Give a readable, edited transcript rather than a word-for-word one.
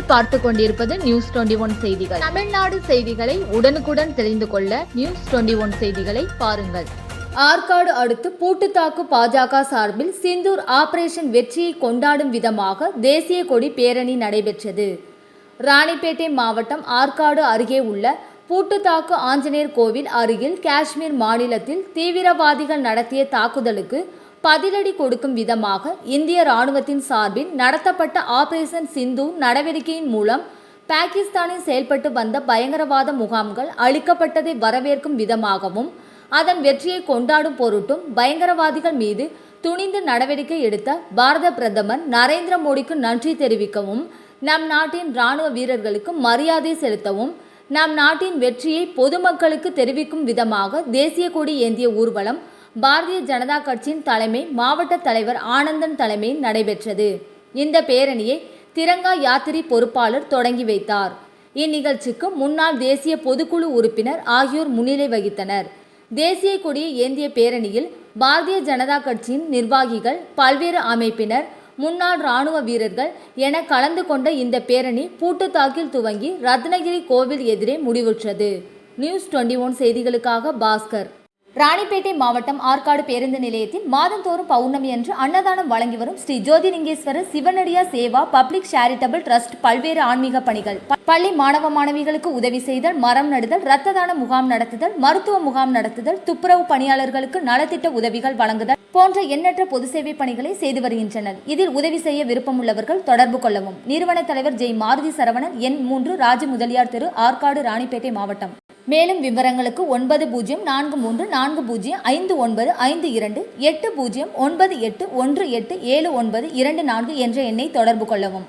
நீங்கள் பார்த்து கொண்டிருப்பது நியூஸ் 21 செய்திகள். தமிழ்நாடு செய்திகளை உடனுக்குடன் தெரிந்து கொள்ள நியூஸ் 21 செய்திகளை பாருங்கள். ஆற்காடு அடுத்து பூட்டுத்தாக்கு பாஜக சார்பில் சிந்தூர் ஆபரேஷன் வெற்றியை கொண்டாடும் விதமாக தேசிய கொடி பேரணி நடைபெற்றது. ராணிப்பேட்டை மாவட்டம் ஆற்காடு அருகே உள்ள பூட்டுத்தாக்கு ஆஞ்சநேயர் கோவில் அருகில் காஷ்மீர் மாநிலத்தில் தீவிரவாதிகள் நடத்திய தாக்குதலுக்கு பதிலடி கொடுக்கும் விதமாக இந்திய ராணுவத்தின் சார்பில் நடத்தப்பட்ட ஆபரேஷன் சிந்தூர் நடவடிக்கையின் மூலம் பாகிஸ்தானில் செயல்பட்டு வந்த பயங்கரவாத முகாம்கள் அளிக்கப்பட்டதை வரவேற்கும் விதமாகவும் அதன் வெற்றியை கொண்டாடும் பொருட்டும் பயங்கரவாதிகள் மீது துணிந்து நடவடிக்கை எடுத்த பாரத பிரதமர் நரேந்திர மோடிக்கு நன்றி தெரிவிக்கவும், நம் நாட்டின் இராணுவ வீரர்களுக்கு மரியாதை செலுத்தவும், நம் நாட்டின் வெற்றியை பொதுமக்களுக்கு தெரிவிக்கும் விதமாக தேசிய கொடி ஏந்திய ஊர்வலம் பாரதிய ஜனதா கட்சியின் தலைமை மாவட்ட தலைவர் ஆனந்தன் தலைமையில் நடைபெற்றது. இந்த பேரணியை திரங்கா யாத்திரை பொறுப்பாளர் தொடங்கி வைத்தார். இந்நிகழ்ச்சிக்கு முன்னாள் தேசிய பொதுக்குழு உறுப்பினர் ஆகியோர் முன்னிலை வகித்தனர். தேசிய கொடியை ஏந்திய பேரணியில் பாரதிய ஜனதா கட்சியின் நிர்வாகிகள், பல்வேறு அமைப்பினர், முன்னாள் இராணுவ வீரர்கள் என கலந்து கொண்ட இந்த பேரணி பூட்டுத்தாக்கில் துவங்கி ரத்னகிரி கோவில் எதிரே முடிவுற்றது. நியூஸ் 21 செய்திகளுக்காக பாஸ்கர். ராணிப்பேட்டை மாவட்டம் ஆற்காடு பேருந்து நிலையத்தில் மாதந்தோறும் பௌர்ணமி அன்று அன்னதானம் வழங்கி வரும் Sri Jothilingeswarar சிவனடியா Seva public charitable trust பல்வேறு ஆன்மீக பணிகள், பள்ளி மாணவ மாணவிகளுக்கு உதவி செய்தல், மரம் நடுதல், இரத்த தான முகாம் நடத்துதல், மருத்துவ முகாம் நடத்துதல், துப்புரவு பணியாளர்களுக்கு நலத்திட்ட உதவிகள் வழங்குதல் போன்ற எண்ணற்ற பொது சேவை பணிகளை செய்து வருகின்றனர். இதில் உதவி செய்ய விருப்பமுள்ளவர்கள் தொடர்பு கொள்ளவும். நிறுவன தலைவர் ஜெய் மாருதி சரவணன், எண் 3, ராஜ முதலியார் தெரு, ஆற்காடு, ராணிப்பேட்டை மாவட்டம். மேலும் விவரங்களுக்கு 9040405952 8098187924 என்ற எண்ணை தொடர்பு கொள்ளவும்.